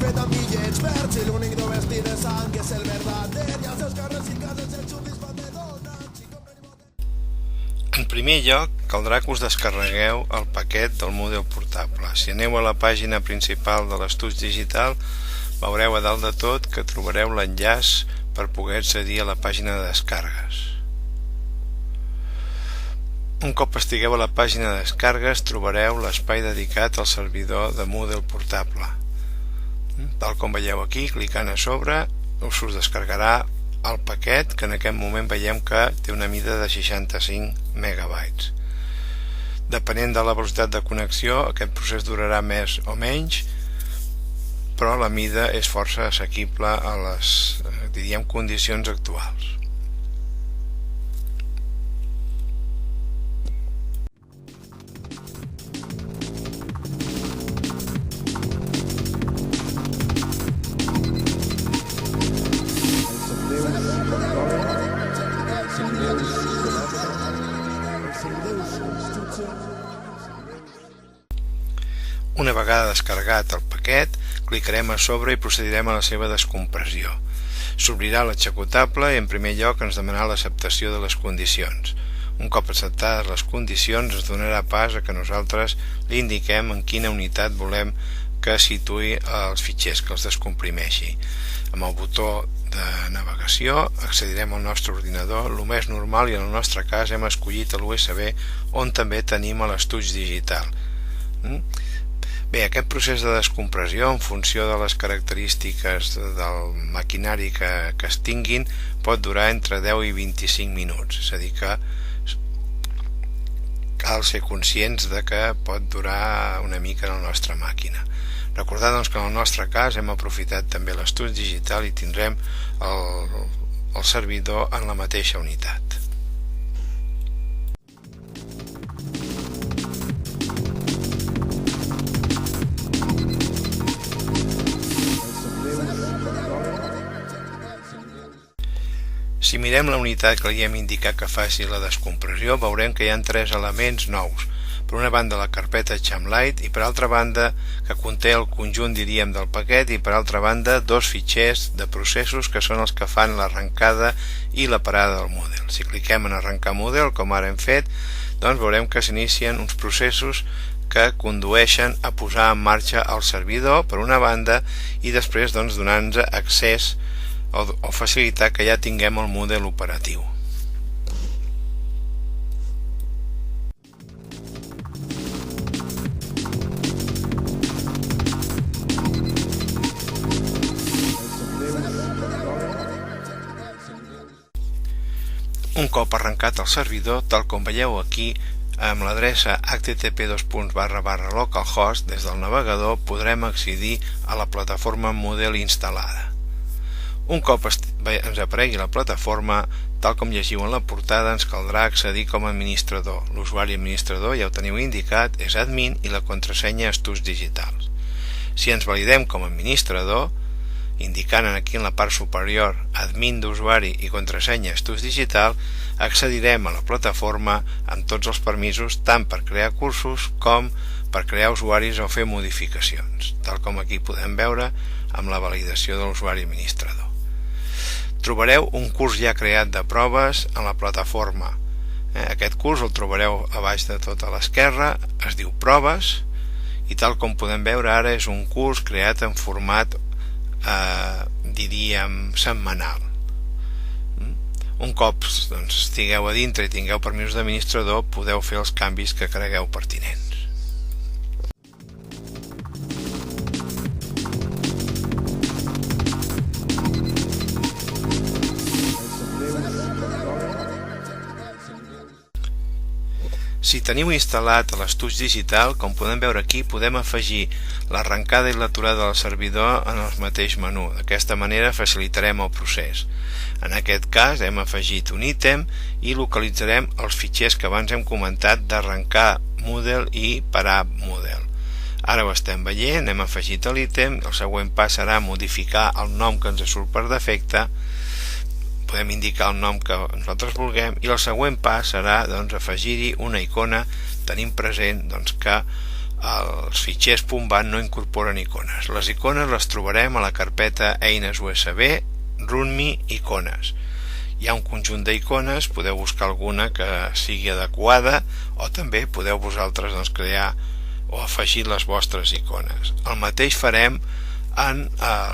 fet amb bitllets verds i l'únic no vestit de sang és el verdader i els seus carrers i cases els xupis fan de donats i compren i voten. En primer lloc, caldrà que us descarregueu el paquet del Moodle portable. Si aneu a la pàgina principal de l'Estuig Digital, veureu a dalt de tot que trobareu l'enllaç per poder accedir a la pàgina de descargues. Un cop estigueu a la pàgina de descargues, trobareu l'espai dedicat al servidor de Moodle portable. Tal com veieu aquí, clicant a sobre, us descarregarà el paquet, que en aquest moment veiem que té una mida de 65 megabytes. Depenent de la velocitat de connexió, aquest procés durarà més o menys, però la mida és força assequible a les, diríem, condicions actuals. Una vegada descarregat el paquet, clicarem a sobre i procedirem a la seva descompressió. S'obrirà l'executable i en primer lloc ens demanarà l'acceptació de les condicions. Un cop acceptades les condicions ens donarà pas a que nosaltres li indiquem en quina unitat volem que situï els fitxers, que els descomprimeixi. Amb el botó de navegació accedirem al nostre ordinador, el més normal, i en el nostre cas hem escollit l'USB, on també tenim l'Estuig Digital. Bé, aquest procés de descompressió, en funció de les característiques del maquinari que es tinguin, pot durar entre 10 i 25 minuts, és a dir que cal ser conscients de que pot durar una mica en la nostra màquina. Recordar doncs, que en el nostre cas hem aprofitat també l'Estuig Digital i tindrem el servidor en la mateixa unitat. Si mirem la unitat que li hem indicat que faci la descompressió, veurem que hi ha 3 elements nous. Per una banda la carpeta Chamlight i per altra banda que conté el conjunt, diríem, del paquet, i per altra banda 2 fitxers de processos que són els que fan l'arrencada i la parada del Moodle. Si cliquem en arrencar Moodle, com ara hem fet, doncs veurem que s'inicien uns processos que condueixen a posar en marxa el servidor per una banda i després doncs donant-nos accés o facilitar que ja tinguem el Moodle operatiu. Un cop arrencat el servidor, tal com veieu aquí, amb l'adreça http://localhost, des del navegador podrem accedir a la plataforma Moodle instal·lada. Un cop ens aparegui la plataforma, tal com llegiu en la portada, ens caldrà accedir com a administrador. L'usuari administrador, ja ho teniu indicat, és admin i la contrasenya Estuig Digitals. Si ens validem com a administrador, indicant aquí en la part superior admin d'usuari i contrasenya Estuig Digital, accedirem a la plataforma amb tots els permisos, tant per crear cursos com per crear usuaris o fer modificacions, tal com aquí podem veure amb la validació de l'usuari administrador. Trobareu un curs ja creat de proves en la plataforma. Aquest curs el trobareu a baix de tot a l'esquerra, es diu Proves, i tal com podem veure ara és un curs creat en format, diríem, setmanal. Un cop estigueu a dintre i tingueu permisos d'administrador, podeu fer els canvis que cregueu pertinents. Si teniu instal·lat l'Estuig Digital, com podem veure aquí, podem afegir l'arrencada i l'aturada del servidor en el mateix menú. D'aquesta manera facilitarem el procés. En aquest cas hem afegit un ítem i localitzarem els fitxers que abans hem comentat d'arrencar Moodle i parar Moodle. Ara ho estem veient, hem afegit l'ítem, el següent pas serà modificar el nom que ens surt per defecte, podem indicar el nom que nosaltres vulguem, i el següent pas serà afegir-hi una icona tenint present que Els fitxers .bat no incorporen icones. Les icones les trobarem a la carpeta eines USB, RUNMI, icones. Hi ha un conjunt d'icones, podeu buscar alguna que sigui adequada o també podeu vosaltres crear o afegir les vostres icones. El mateix farem en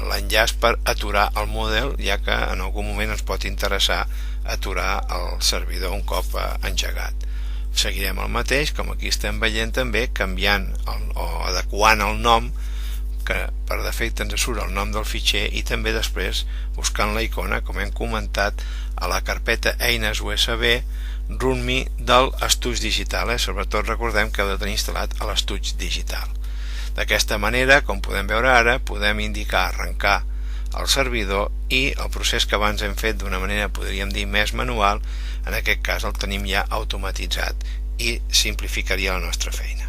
l'enllaç per aturar el model, ja que en algun moment ens pot interessar aturar el servidor un cop engegat. Seguirem el mateix, com aquí estem veient també, canviant o adequant el nom, que per defecte ens surt el nom del fitxer, i també després buscant la icona, com hem comentat, a la carpeta eines USB RUNMI del estuig digital. Sobretot recordem que heu de tenir instal·lat a l'estuig digital. D'aquesta manera, com podem veure ara, podem indicar arrencar el servidor i el procés que abans hem fet d'una manera, podríem dir, més manual, en aquest cas el tenim ja automatitzat i simplificaria la nostra feina.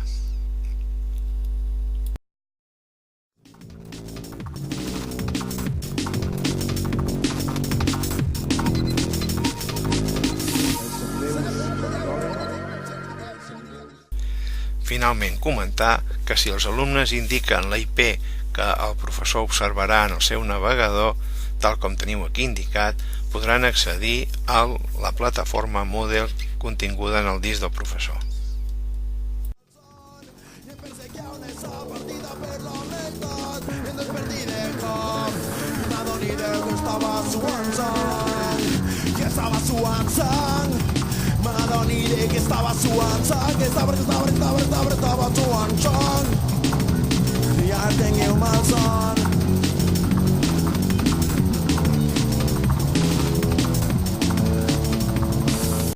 Finalment, comentar que si els alumnes indiquen la IP que el professor observarà en el seu navegador, tal com teniu aquí indicat, podran accedir a la plataforma Moodle continguda en el disc del professor. Ma non idea che stava suando, che stava suando.